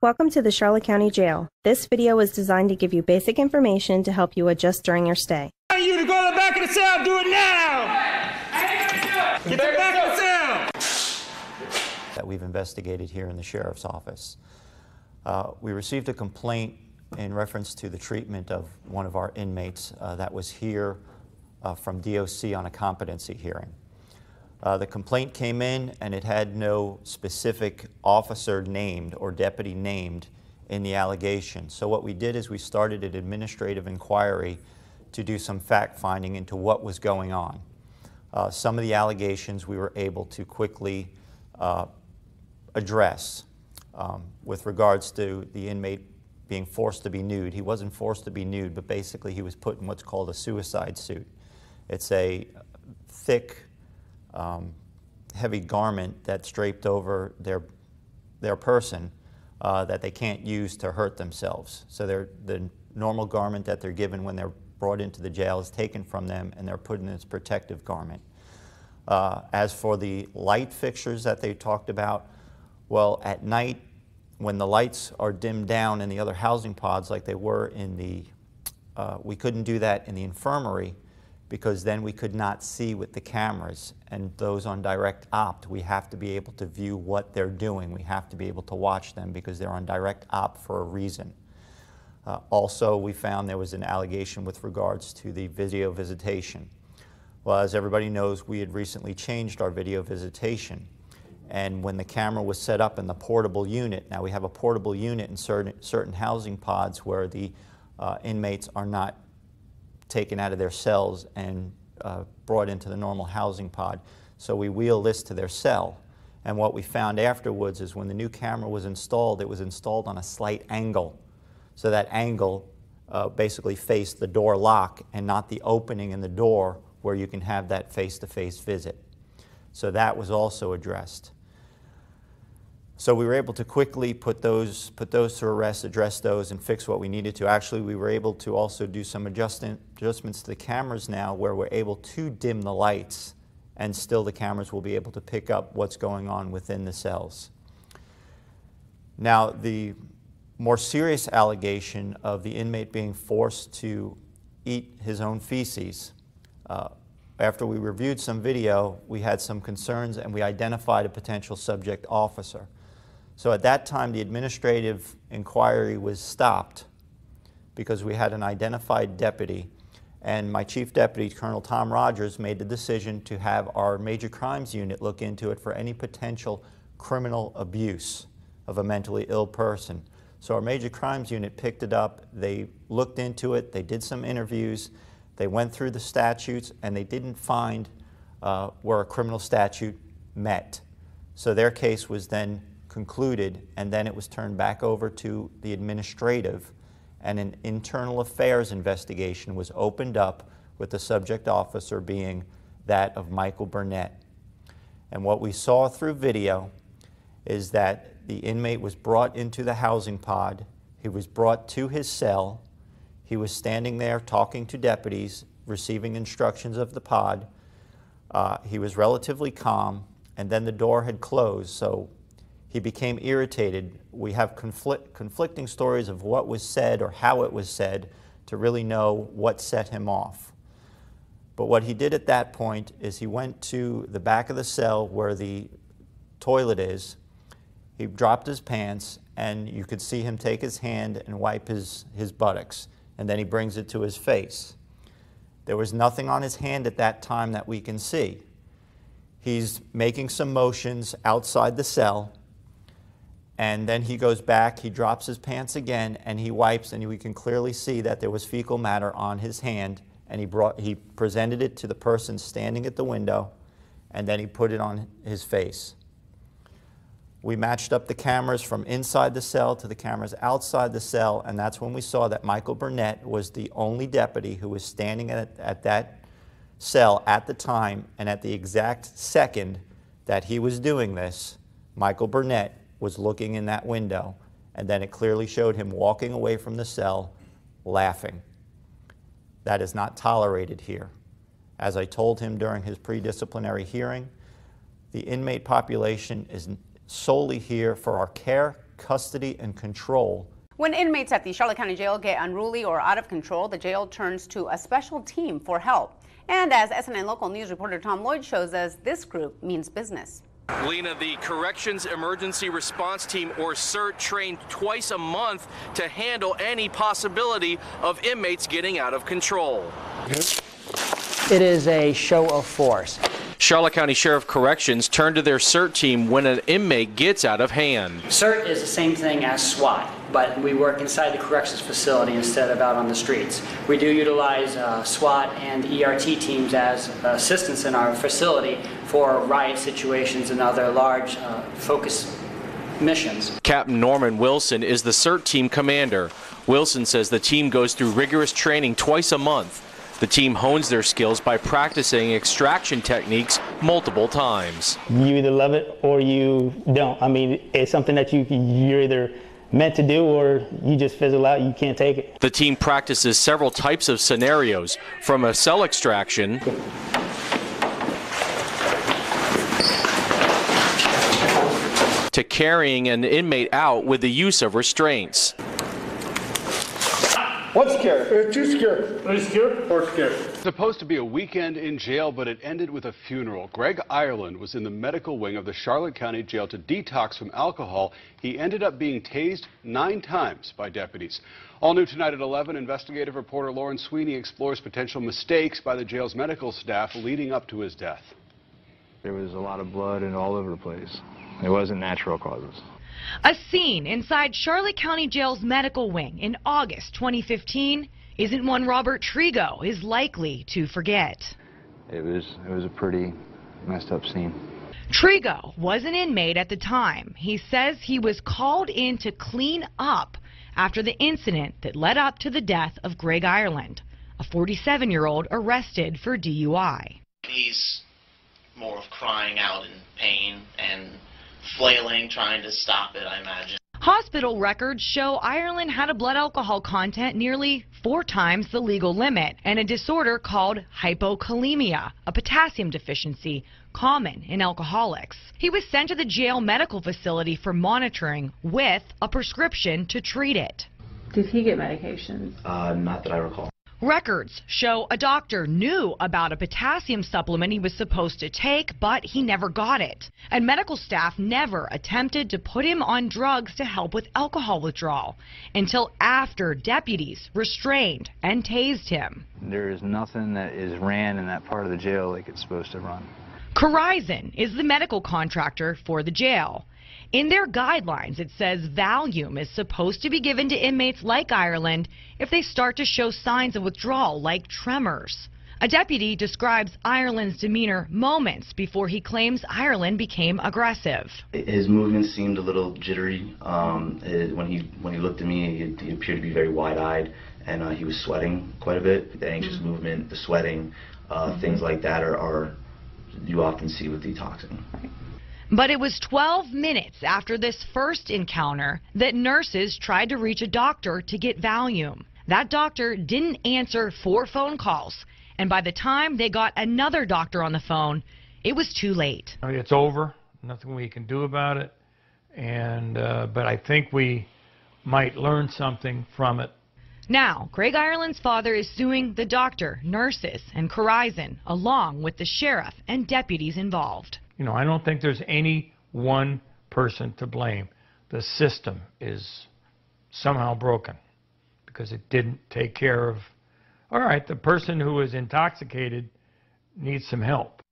Welcome to the Charlotte County Jail. This video is designed to give you basic information to help you adjust during your stay. I want you to go to the back of the cell, do it now! Get to the back of the cell! That we've investigated here in the Sheriff's Office. We received a complaint in reference to the treatment of one of our inmates that was here from DOC on a competency hearing. The complaint came in and it had no specific officer named or deputy named in the allegation. So what we did is we started an administrative inquiry to do some fact-finding into what was going on. Some of the allegations we were able to quickly address with regards to the inmate being forced to be nude. He wasn't forced to be nude, but basically he was put in what's called a suicide suit. It's a thick, heavy garment that's draped over their person that they can't use to hurt themselves. So the normal garment that they're given when they're brought into the jail is taken from them and they're put in this protective garment. As for the light fixtures that they talked about, well, at night when the lights are dimmed down in the other housing pods like they were in the, we couldn't do that in the infirmary because then we could not see with the cameras, and those on direct opt, we have to be able to view what they're doing. We have to be able to watch them because they're on direct opt for a reason. Also, we found there was an allegation with regards to the video visitation. Well, as everybody knows, we had recently changed our video visitation. And when the camera was set up in the portable unit, now we have a portable unit in certain housing pods where the inmates are not taken out of their cells and brought into the normal housing pod. So we wheel this to their cell. And what we found afterwards is when the new camera was installed, it was installed on a slight angle. So that angle basically faced the door lock and not the opening in the door where you can have that face-to-face visit. So that was also addressed. So we were able to quickly put those to rest, address those, and fix what we needed to. Actually, we were able to also do some adjustments to the cameras now where we're able to dim the lights and still the cameras will be able to pick up what's going on within the cells. Now, the more serious allegation of the inmate being forced to eat his own feces, after we reviewed some video, we had some concerns and we identified a potential subject officer. So at that time, the administrative inquiry was stopped because we had an identified deputy, and my chief deputy, Colonel Tom Rogers, made the decision to have our major crimes unit look into it for any potential criminal abuse of a mentally ill person. So our major crimes unit picked it up, they looked into it, they did some interviews, they went through the statutes, and they didn't find where a criminal statute met. So their case was then concluded, and then it was turned back over to the administrative, and an internal affairs investigation was opened up with the subject officer being that of Michael Burnett. And what we saw through video is that the inmate was brought into the housing pod, he was brought to his cell, he was standing there talking to deputies, receiving instructions of the pod. He was relatively calm, and then the door had closed, so he became irritated. We have conflicting stories of what was said or how it was said to really know what set him off. But what he did at that point is he went to the back of the cell where the toilet is. He dropped his pants, and you could see him take his hand and wipe his buttocks, and then he brings it to his face. There was nothing on his hand at that time that we can see. He's making some motions outside the cell, and then he goes back, he drops his pants again, and he wipes, and we can clearly see that there was fecal matter on his hand, and he presented it to the person standing at the window, and then he put it on his face. We matched up the cameras from inside the cell to the cameras outside the cell, and that's when we saw that Michael Burnett was the only deputy who was standing at that cell at the time, and at the exact second that he was doing this, Michael Burnett was looking in that window, and then it clearly showed him walking away from the cell, laughing. That is not tolerated here. As I told him during his pre-disciplinary hearing, the inmate population is solely here for our care, custody and control. When inmates at the Charlotte County Jail get unruly or out of control, the jail turns to a special team for help. And as SNN Local News reporter Tom Lloyd shows us, this group means business. Lena, the Corrections Emergency Response Team, or CERT, trained twice a month to handle any possibility of inmates getting out of control. It is a show of force. Charlotte County Sheriff Corrections turned to their CERT team when an inmate gets out of hand. CERT is the same thing as SWAT, but we work inside the corrections facility instead of out on the streets. We do utilize SWAT and ERT teams as assistants in our facility for riot situations and other large focus missions. Captain Norman Wilson is the CERT team commander. Wilson says the team goes through rigorous training twice a month. The team hones their skills by practicing extraction techniques multiple times. You either love it or you don't. I mean, it's something that you're either meant to do or you just fizzle out, you can't take it. The team practices several types of scenarios, from a cell extraction to carrying an inmate out with the use of restraints. What's scared? Too scared. Are you scared or scared? Supposed to be a weekend in jail, but it ended with a funeral. Greg Ireland was in the medical wing of the Charlotte County Jail to detox from alcohol. He ended up being tased 9 times by deputies. All new tonight at 11, investigative reporter Lauren Sweeney explores potential mistakes by the jail's medical staff leading up to his death. There was a lot of blood and all over the place. It wasn't natural causes. A scene inside Charlotte County Jail's medical wing in August 2015 isn't one Robert Trigo is likely to forget. It was a pretty messed up scene. Trigo was an inmate at the time. He says he was called in to clean up after the incident that led up to the death of Greg Ireland, a 47-year-old arrested for DUI. He's more of crying out in pain and flailing, trying to stop it, I imagine. Hospital records show Ireland had a blood alcohol content nearly 4 times the legal limit and a disorder called hypokalemia, a potassium deficiency common in alcoholics. He was sent to the jail medical facility for monitoring with a prescription to treat it. Did he get medications? Not that I recall. Records show a doctor knew about a potassium supplement he was supposed to take, but he never got it. And medical staff never attempted to put him on drugs to help with alcohol withdrawal until after deputies restrained and tased him. There is nothing that is ran in that part of the jail like it's supposed to run. Corizon is the medical contractor for the jail. In their guidelines, it says Valium is supposed to be given to inmates like Ireland if they start to show signs of withdrawal, like tremors. A deputy describes Ireland's demeanor moments before he claims Ireland became aggressive. His movements seemed a little jittery. When he looked at me, he appeared to be very wide-eyed, and he was sweating quite a bit. The anxious movement, the sweating, things like that are you often see with detoxing. But it was 12 minutes after this first encounter that nurses tried to reach a doctor to get Valium. That doctor didn't answer 4 phone calls, and by the time they got another doctor on the phone, it was too late. It's over. Nothing we can do about it, but I think we might learn something from it. Now, Greg Ireland's father is suing the doctor, nurses, and Corizon, along with the sheriff and deputies involved. You know, I don't think there's any one person to blame. The system is somehow broken because it didn't take care of, all right, the person who was intoxicated needs some help.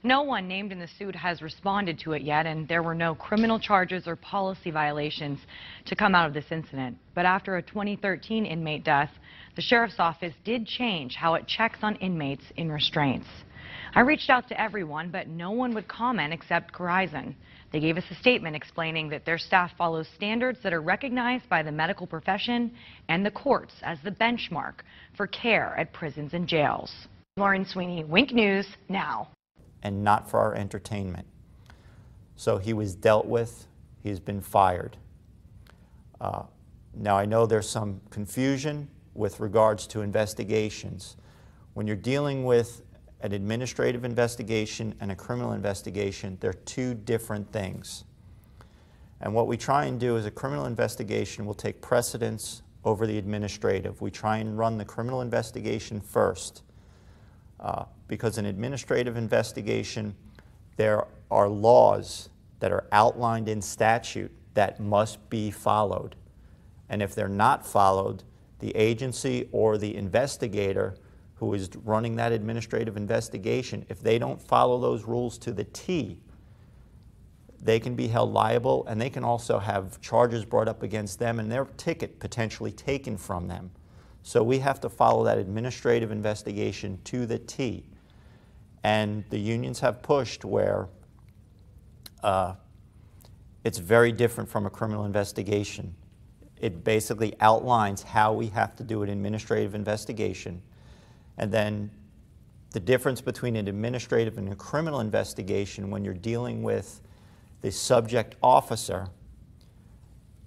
No one named in the suit has responded to it yet, and there were no criminal charges or policy violations to come out of this incident. But after a 2013 inmate death, the sheriff's office did change how it checks on inmates in restraints. I reached out to everyone, but no one would comment except Corizon. They gave us a statement explaining that their staff follows standards that are recognized by the medical profession and the courts as the benchmark for care at prisons and jails. Lauren Sweeney, Wink News, now. And not for our entertainment. So he was dealt with. He's been fired. Now I know there's some confusion with regards to investigations. When you're dealing with an administrative investigation and a criminal investigation, they're 2 different things. And what we try and do is a criminal investigation will take precedence over the administrative. We try and run the criminal investigation first because an administrative investigation, there are laws that are outlined in statute that must be followed. And if they're not followed, the agency or the investigator who is running that administrative investigation, if they don't follow those rules to the T, they can be held liable, and they can also have charges brought up against them and their ticket potentially taken from them. So we have to follow that administrative investigation to the T. And the unions have pushed where it's very different from a criminal investigation. It basically outlines how we have to do an administrative investigation. And then the difference between an administrative and a criminal investigation, when you're dealing with the subject officer,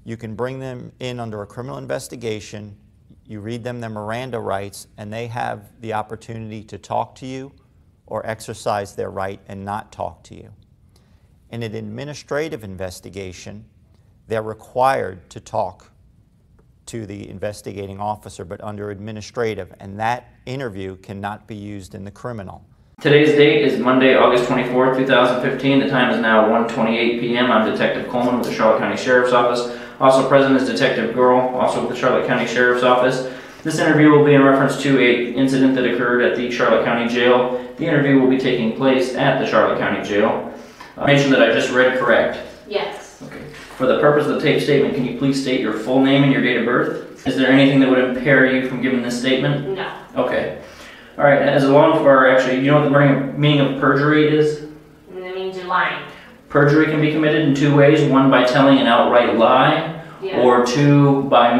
you can bring them in under a criminal investigation, you read them their Miranda rights, and they have the opportunity to talk to you or exercise their right and not talk to you. In an administrative investigation, they're required to talk to the investigating officer, but under administrative, and that interview cannot be used in the criminal. Today's date is Monday, August 24th, 2015. The time is now 1:28 p.m. I'm Detective Coleman with the Charlotte County Sheriff's Office. Also present is Detective Girl, also with the Charlotte County Sheriff's Office. This interview will be in reference to an incident that occurred at the Charlotte County Jail. The interview will be taking place at the Charlotte County Jail. Information that I just read correct? Yes. Okay. For the purpose of the tape statement, can you please state your full name and your date of birth? Is there anything that would impair you from giving this statement? No. Okay. All right, as a law enforcer, actually, you know what the meaning of perjury is? That means you're lying. Perjury can be committed in two ways. One, by telling an outright lie, or two, by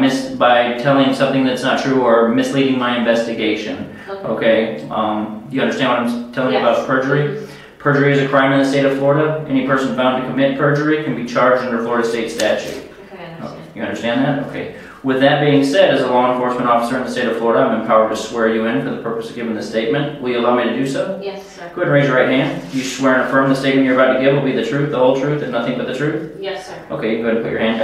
telling something that's not true or misleading my investigation. Okay. Do you understand what I'm telling you about perjury? Perjury is a crime in the state of Florida. Any person found to commit perjury can be charged under Florida state statute. Okay, I understand. You understand that? Okay. With that being said, as a law enforcement officer in the state of Florida, I'm empowered to swear you in for the purpose of giving this statement. Will you allow me to do so? Yes, sir. Go ahead and raise your right hand. You swear and affirm the statement you're about to give will be the truth, the whole truth, and nothing but the truth? Yes, sir. Okay, you can go ahead and put your hand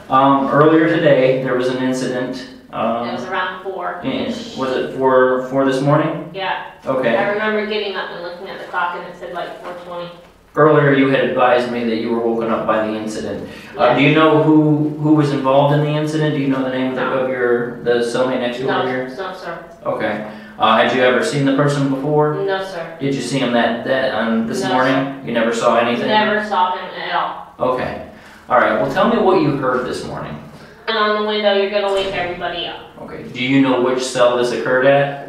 down. Earlier today, there was an incident. It was around 4. Was it 4 this morning? Yeah. Okay. I remember getting up and looking at the clock and it said like 4:20. Earlier you had advised me that you were woken up by the incident. Yes. Do you know who was involved in the incident? Do you know the name of the cellmate next door here? No, sir. Okay. Had you ever seen the person before? No, sir. Did you see him this No, morning? sir. You never saw anything? Never saw him at all. Okay. All right. Well, tell me what you heard this morning. And on the window, you're gonna wake everybody up. Okay. Do you know which cell this occurred at?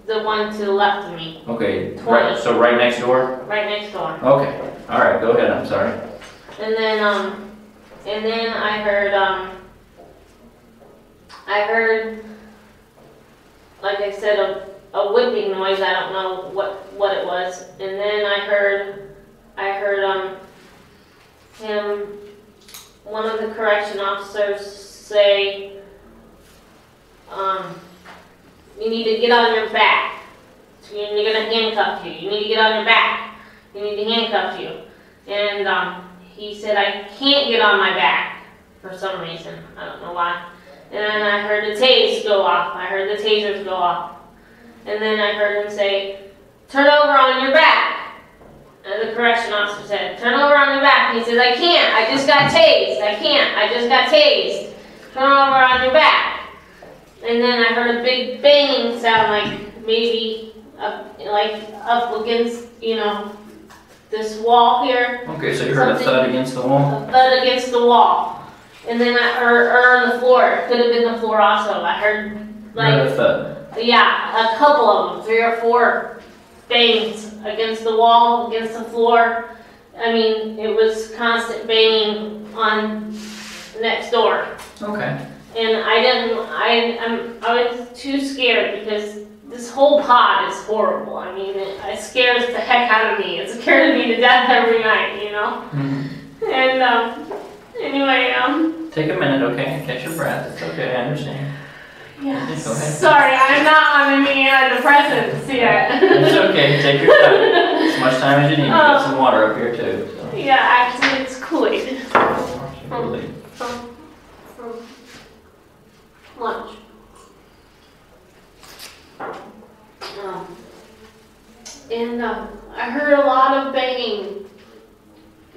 The one to the left of me. Okay. 20. Right. So right next door? Right next door. Okay. All right. Go ahead. I'm sorry. And then I heard, like I said, a whipping noise. I don't know what it was. And then I heard one of the correction officers say, you need to get on your back. So you're gonna handcuff you. You need to get on your back. You need to handcuff you. And he said, I can't get on my back for some reason. I don't know why. And then I heard the tasers go off. I heard the tasers go off. And then I heard him say, turn over on your back. And the correction officer said, turn over on your back. And he says, I can't. I just got tased. I can't. I just got tased. Turn over on your back. And then I heard a big banging sound, like maybe up against, this wall here. Okay, so you heard a thud against the wall? A thud against the wall. And then or on the floor. It could have been the floor also. I heard Heard a thud. Yeah, a couple of them, 3 or 4 bangs against the wall, against the floor. I mean, it was constant banging on next door. Okay. And I was too scared because this whole pod is horrible. I mean, it scares the heck out of me. It scares me to death every night, Mm-hmm. And anyway, Take a minute, okay? Catch your breath. It's okay, I understand. Yeah. Go ahead. Sorry, I'm not on any antidepressants yet. It's okay, take your time. As much time as you need. Get some water up here too. So. Yeah, actually, it's Kool-Aid. from lunch. And I heard a lot of banging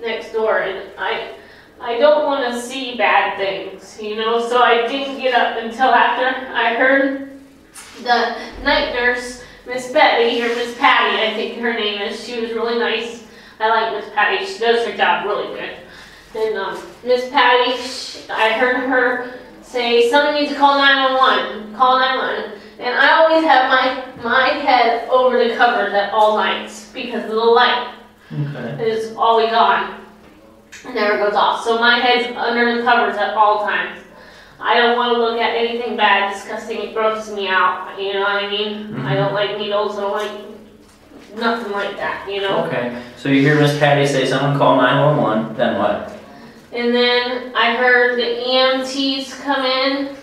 next door, and I don't want to see bad things, you know, so I didn't get up until after I heard the night nurse, Miss Betty, or Miss Patty, I think her name is. She was really nice. I like Miss Patty. She does her job really good. And Miss Patty, I heard her say, someone needs to call 911, call 911. And I always have my head over the covers at all nights because of the light is always on. It never goes off. So my head's under the covers at all times. I don't want to look at anything bad, disgusting. It grosses me out. You know what I mean? I don't like needles. I don't like nothing like that, you know? Okay. So you hear Miss Patty say, someone call 911, then what? And then I heard the EMTs come in.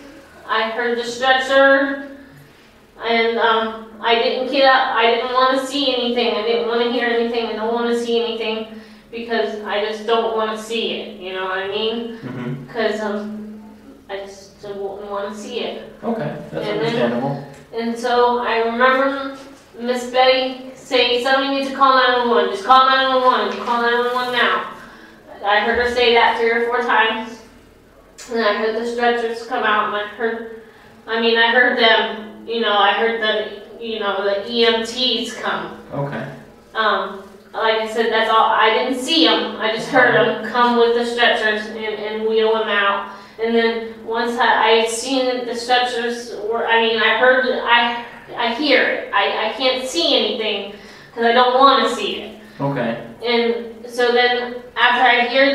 I heard the stretcher. And I didn't get up. I didn't want to see anything. I didn't want to hear anything. I don't want to see anything because I just don't want to see it. You know what I mean? Because I just don't want to see it. Okay, that's understandable. And so I remember Miss Betty saying, somebody needs to call 911. Just call 911. Call 911 now. I heard her say that 3 or 4 times. And I heard the stretchers come out, and I heard them. You know, I heard the EMTs come. Okay. Like I said, that's all. I didn't see them. I just heard them come with the stretchers and wheel them out. And then once I seen the stretchers were, I hear it. I can't see anything because I don't want to see it. Okay. And so then after I hear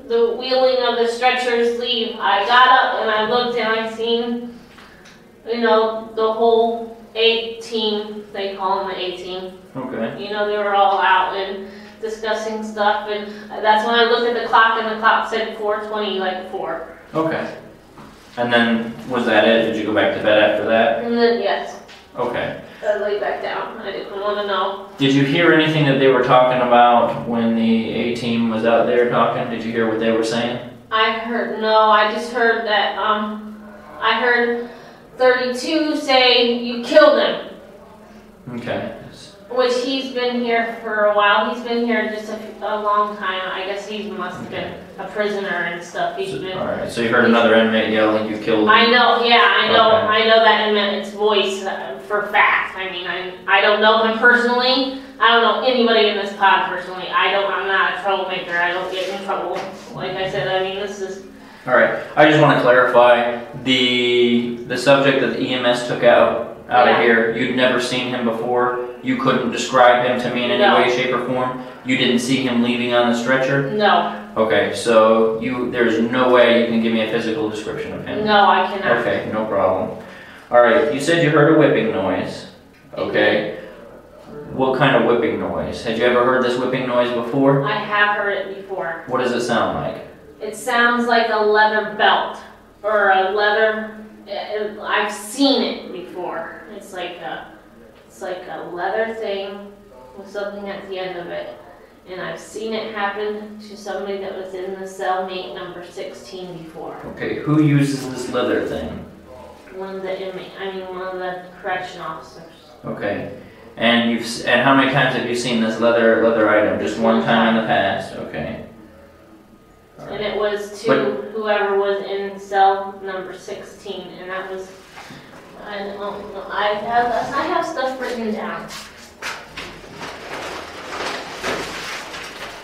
the wheeling of the stretchers leave, I got up and I looked and I seen, you know, the whole A team, they call them the A team. Okay. You know, they were all out and discussing stuff, and that's when I looked at the clock, and the clock said 4:20, like 4. Okay. And then, was that it? Did you go back to bed after that? And then, yes. Okay. I laid back down. I didn't want to know. Did you hear anything that they were talking about when the A team was out there talking? Did you hear what they were saying? I just heard that, I heard 32 say, you killed him. Okay. Which he's been here for a while. He's been here just a long time. I guess he must have been a prisoner and stuff. Alright, so you heard another inmate yelling, you killed him? I know, yeah, I know. Okay. I know that inmate's voice for fact. I mean, I don't know him personally. I don't know anybody in this pod personally. I'm not a troublemaker. I don't get in trouble. Like I said, I mean, this is... Alright, I just want to clarify, the subject that the EMS took out of here, you'd never seen him before? You couldn't describe him to me in any way, shape, or form? You didn't see him leaving on the stretcher? No. Okay, so there's no way you can give me a physical description of him? No, I cannot. Okay, no problem. Alright, you said you heard a whipping noise. Okay. What kind of whipping noise? Had you ever heard this whipping noise before? I have heard it before. What does it sound like? It sounds like a leather belt or a leather. I've seen it before. It's like a leather thing with something at the end of it, and I've seen it happen to somebody that was in the cellmate number 16 before. Okay, who uses this leather thing? One of the correction officers. Okay, and how many times have you seen this leather item? Just one time in the past. Okay. And it was to whoever was in cell number 16, and that was, I don't know, I have stuff written down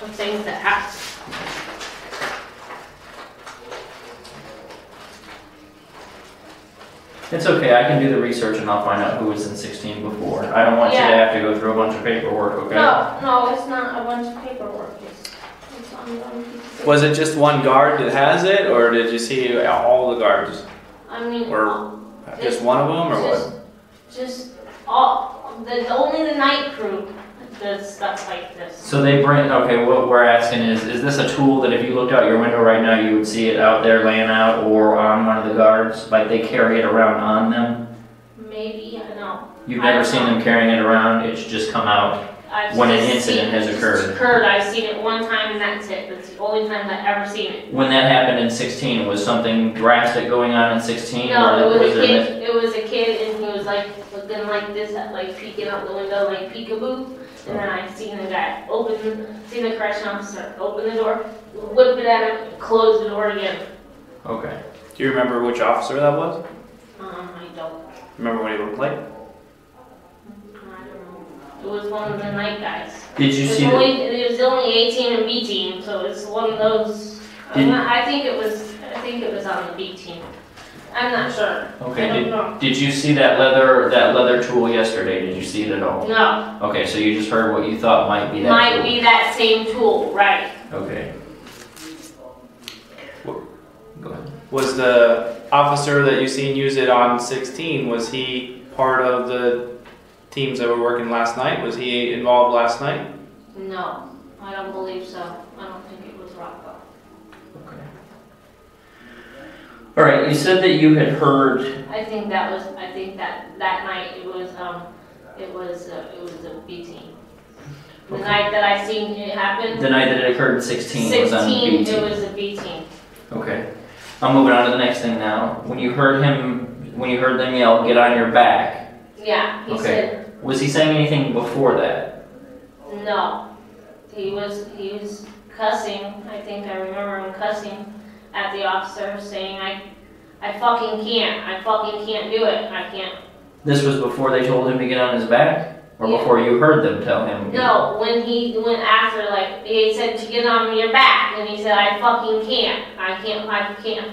of things that happened. It's okay, I can do the research and I'll find out who was in 16 before. I don't want you to have to go through a bunch of paperwork, okay? No, it's not a bunch of paperwork. It's on one piece of paper. Was it just one guard that has it, or did you see all the guards? I mean, or just one of them, or what? Just only the night crew does stuff like this. So they bring, okay, what we're asking is this a tool that if you looked out your window right now, you would see it out there laying out or on one of the guards? Like they carry it around on them? Maybe, I don't know. You've never seen them carrying it around, it's just come out? when an incident has occurred. I've seen it one time and that's it. That's the only time I've ever seen it. When that happened in 16, was something drastic going on in 16? No, it was a kid. It was a kid, and he was like looking like this, like peeking out the window, like peekaboo. And then I seen the guy seen the correction officer open the door, whip it at him, close the door again. Okay. Do you remember which officer that was? I don't. Remember what he looked like? It was one of the night guys. Did you see it was only 18 and B team, so it's one of those. I think it was on the B team. I'm not sure. Okay. I don't know. Did you see that leather tool yesterday? Did you see it at all? No. Okay, so you just heard what you thought might be that Might tool. be that same tool, right? Okay. Go ahead. Was the officer that you seen use it on 16, was he part of the teams that were working last night? Was he involved last night? No, I don't believe so. I don't think it was Rocco. Okay. All right, you said that you had heard. I think that night it was a B team. The night that I seen it happen. The night that it occurred in 16 was on the B team. It was a B team. Okay. I'm moving on to the next thing now. When you heard them yell, "Get on your back." Yeah, he said. Was he saying anything before that? No, he was cussing. I think I remember him cussing at the officer, saying, I fucking can't do it. I can't. This was before they told him to get on his back? Or before you heard them tell him? No, when he went after, like, he said to get on your back, and he said, I fucking can't.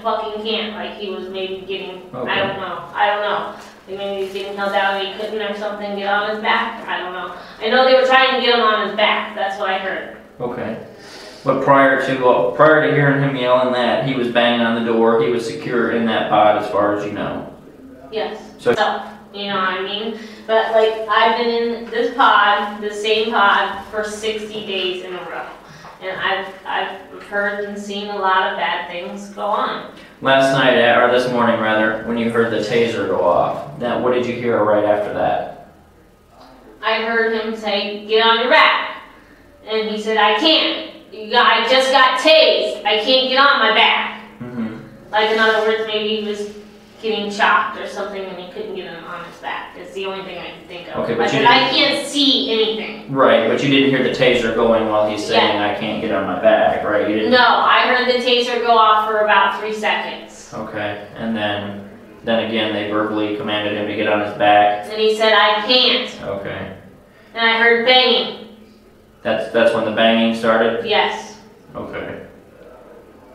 Fucking can't. Like he was maybe getting, okay. I don't know. Maybe he was getting held out, he couldn't or something, get on his back. I don't know. I know they were trying to get him on his back. That's what I heard. Okay. But prior to hearing him yelling that, he was banging on the door, he was secure in that pod as far as you know? Yes. So you know what I mean? But like, I've been in this pod, the same pod, for 60 days in a row. And I've heard and seen a lot of bad things go on. last night, or this morning rather, when you heard the taser go off, now what did you hear right after that? I heard him say, get on your back. And he said, I can't. I just got tased. I can't get on my back. Mm-hmm. Like, in other words, maybe he was getting chopped or something and he couldn't get on his back. It's the only thing I can think of. Okay, but I can't see anything. Right, but you didn't hear the taser going while he's saying, I can't get on my back, right? You didn't. No, I heard the taser go off for about 3 seconds. Okay, and then again they verbally commanded him to get on his back. And he said, I can't. Okay. And I heard banging. That's when the banging started? Yes. Okay.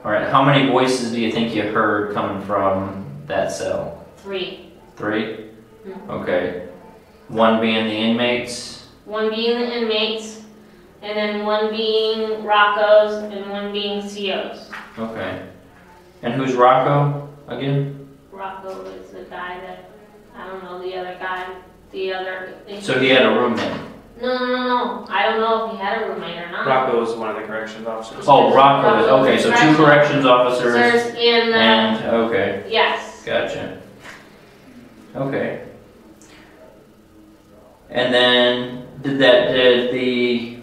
All right, how many voices do you think you heard coming from that cell? 3. 3? Mm-hmm. Okay. 1 being the inmates? 1 being the inmates, and then 1 being Rocco's, and 1 being CO's. Okay. And who's Rocco again? Rocco is the guy that, I don't know, the other guy, So he had a roommate? No. I don't know if he had a roommate or not. Rocco was one of the corrections officers. Oh, Rocco is, okay, so 2 corrections officers and okay. Yes. Gotcha. Okay. And then, did the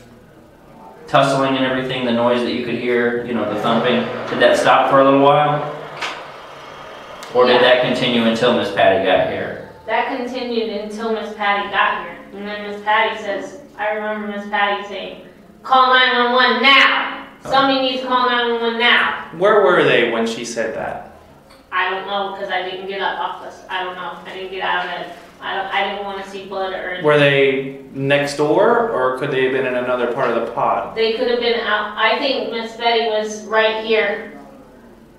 tussling and everything, the noise that you could hear, you know, the thumping, did that stop for a little while? Or did that continue until Miss Patty got here? That continued until Miss Patty got here. And then Miss Patty says, I remember Miss Patty saying, call 911 now. Somebody needs to call 911 now. Where were they when she said that? I don't know, because I didn't get up off this. I don't know. I didn't get out of bed. I didn't want to see blood or anything. Were they next door, or could they have been in another part of the pod? They could have been out. I think Miss Betty was right here.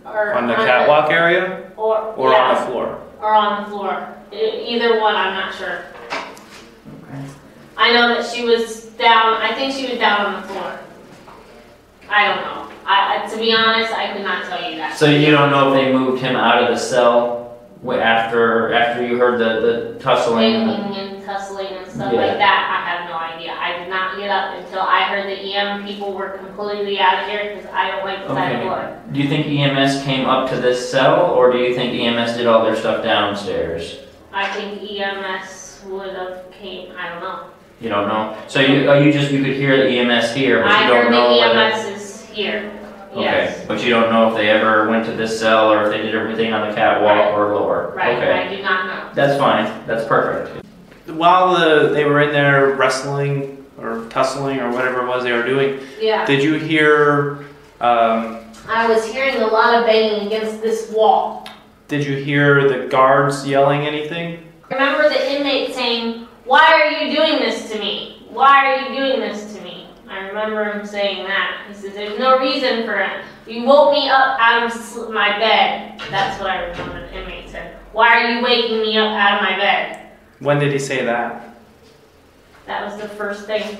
Or on the catwalk area? Or on the floor? Or on the floor. Either one, I'm not sure. Okay. I know that she was down. I think she was down on the floor. I don't know. To be honest, I could not tell you that. So you don't know if they moved him out of the cell after you heard the tussling? Banging and tussling and stuff like that. I have no idea. I did not get up until I heard the EM people were completely out of here because I don't like the sight of blood. Do you think EMS came up to this cell, or do you think EMS did all their stuff downstairs? I think EMS would have came. I don't know. You don't know. So you could hear the EMS here, but I you don't heard know the whether. EMS is here. Yes. Okay, but you don't know if they ever went to this cell or if they did everything on the catwalk or lower. Right. Okay. I do not know. That's fine. That's perfect. While they were in there wrestling or tussling or whatever it was they were doing, Yeah. did you hear? I was hearing a lot of banging against this wall. Did you hear the guards yelling anything? I remember the inmate saying, "Why are you doing this to me? Why are you doing this to me?" I remember him saying that. He says, "There's no reason for it. You woke me up out of my bed." That's what I remember the inmate said. "Why are you waking me up out of my bed?" When did he say that? That was the first thing.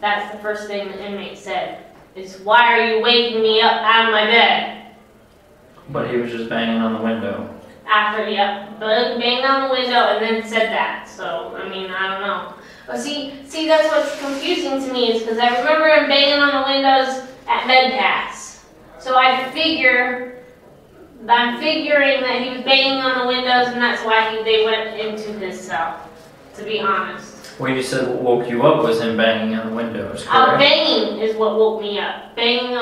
That's the first thing the inmate said. Is, "Why are you waking me up out of my bed?" But he was just banging on the window. After, banged on the window and then said that. So, I mean, I don't know. But see, that's what's confusing to me is because I remember him banging on the windows at MedPass. So I'm figuring that he was banging on the windows and that's why they went into his cell, to be honest. Well, you said what woke you up was him banging on the windows, correct? Banging is what woke me up. Banging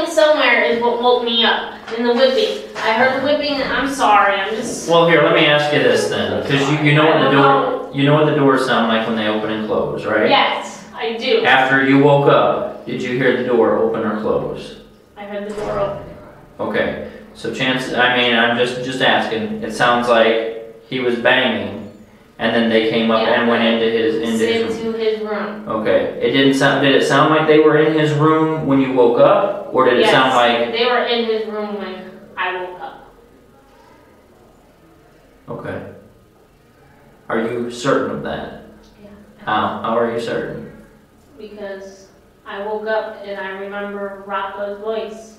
somewhere is what woke me up. And the whipping. I heard the whipping and I'm sorry, I'm just... Well, here, let me ask you this then, because you know what the doors sound like when they open and close, right? Yes, I do. After you woke up, did you hear the door open or close? I heard the door open. Okay, so I'm just asking. It sounds like he was banging, and then they came up and went into his room. Okay, did it sound like they were in his room when you woke up, or did it sound like they were in his room when I woke up? Okay. Are you certain of that? Yeah. How are you certain? Because I woke up and I remember Rocco's voice.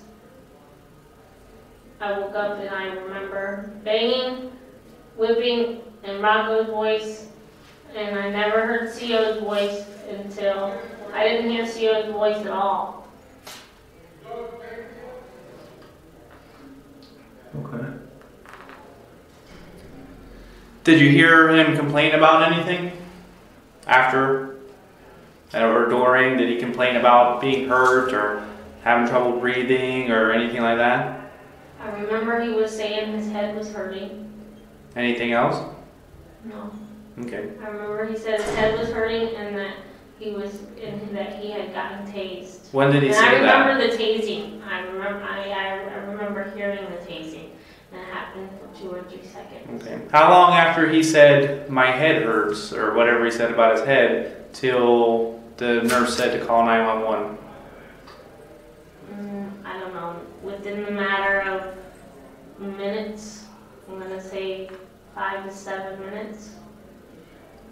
I woke up and I remember banging, whipping, and Rocco's voice, and I never heard CO's voice until I didn't hear CO's voice at all. Okay. Did you hear him complain about anything after or during? Did he complain about being hurt or having trouble breathing or anything like that? I remember he was saying his head was hurting. Anything else? No. Okay. I remember he said his head was hurting and that he had gotten tased. When did he say that? I remember the tasing. I remember hearing the tasing. And it happened for 2 or 3 seconds. Okay. How long after he said my head hurts or whatever he said about his head till the nurse said to call 911? I don't know. Within the matter of minutes, I'm gonna say 5 to 7 minutes.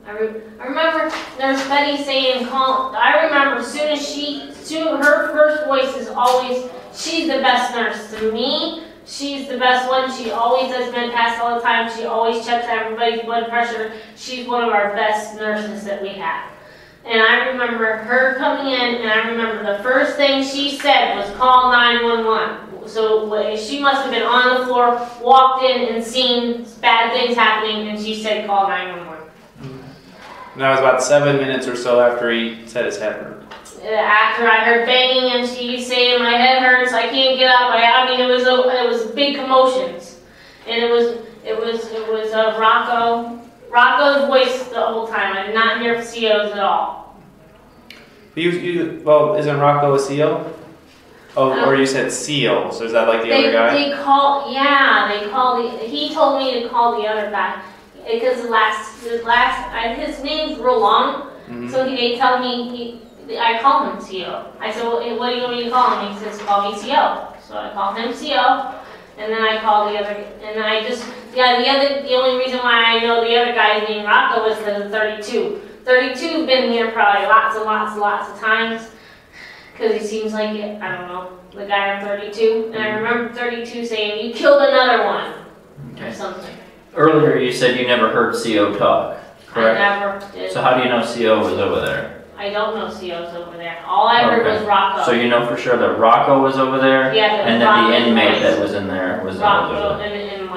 I remember Nurse Betty saying, I remember her first voice is always, she's the best nurse. To me, she's the best one. She always does MedPass all the time. She always checks everybody's blood pressure. She's one of our best nurses that we have. And I remember her coming in, and I remember the first thing she said was call 911. So she must have been on the floor, walked in and seen bad things happening, and she said call 911. And that was about 7 minutes or so after he said his head hurt. After I heard banging and she saying my head hurts, I can't get up. I mean, it was big commotions, and it was Rocco's voice the whole time. I did not hear CO's at all. Well, isn't Rocco a CO? Oh, or you said CO, so is that like the other guy? He told me to call the other guy because his name's real long, so they tell me I call him CO. I said, well, what do you want me to call him? He says, call me CO. So I called him CO, and then I called the other, and I just, the only reason why I know the other guy's name Rocco was because of 32. 32's been here probably lots of times, because he seems like it, I don't know, the guy on 32. And I remember 32 saying, you killed another one, or something. Earlier you said you never heard CO talk, correct? I never did. So how do you know CO was over there? I don't know CO's over there. All I heard was Rocco. So you know for sure that Rocco was over there? Yeah, and that the inmate that was in there was over there? And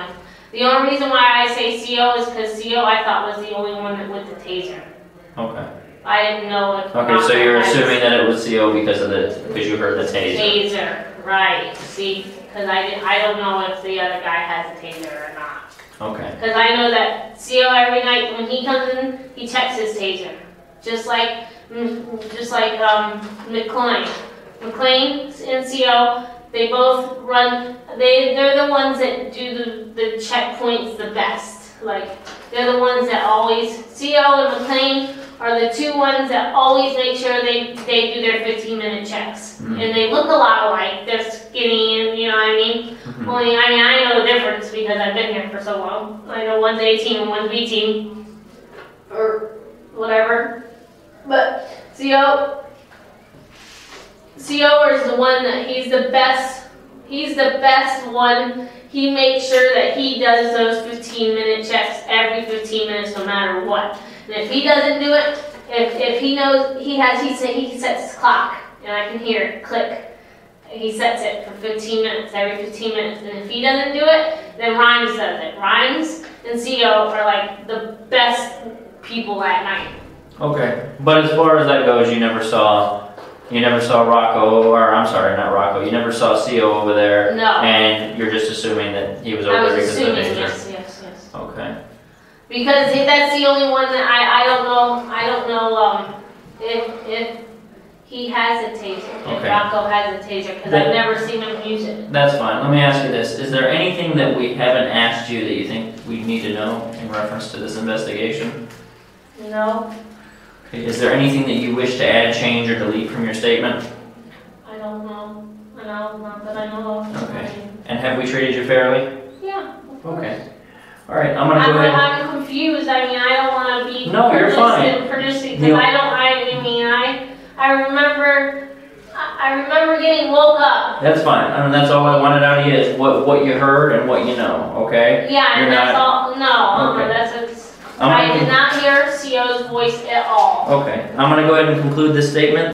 The only reason why I say CO is because CO I thought was the only one with the taser. Okay. I didn't know if. Okay, so you're assuming that it was CO because you heard the taser. Taser, right? See, because I don't know if the other guy has a taser or not. Okay. Because I know that CO every night when he comes in, he checks his taser, just like McLean and CO. They both run. They're the ones that do the checkpoints the best. Like they're the ones that always. CO and McLean are the two ones that always make sure they do their 15-minute checks. And they look a lot alike. They're skinny and you know what I mean? Only, I know the difference because I've been here for so long. I know one's A team and one's B team. Or whatever. But CO is the one that he's the best one. He makes sure that he does those 15-minute checks every 15 minutes no matter what. And if he doesn't do it, if he knows he sets his clock and I can hear it click. He sets it for 15 minutes, every 15 minutes. And if he doesn't do it, then Rhymes does it. Rhymes and CO are like the best people at night. Okay, but as far as that goes, you never saw Rocco, or I'm sorry, not Rocco. You never saw CO over there. No. And you're just assuming that he was over there because of the taser. Yes. Okay. Because that's the only one that I don't know if he has a taser. If Okay. Rocco has a taser, because I've never seen him use it. That's fine. Let me ask you this: is there anything that we haven't asked you that you think we need to know in reference to this investigation? No, Okay. Is there anything that you wish to add, change, or delete from your statement? I don't know. Not that I know of. Okay. And have we treated you fairly? Yeah. Okay. All right. I'm gonna go ahead. I'm confused. I don't want to be. No, you're fine. Producing because I remember getting woke up. That's fine. I mean, that's all I wanted out of you is what you heard and what you know. Okay. Yeah, You're and that's not, all. No, Okay. I did not hear CO's voice at all. Okay. I'm gonna go ahead and conclude this statement.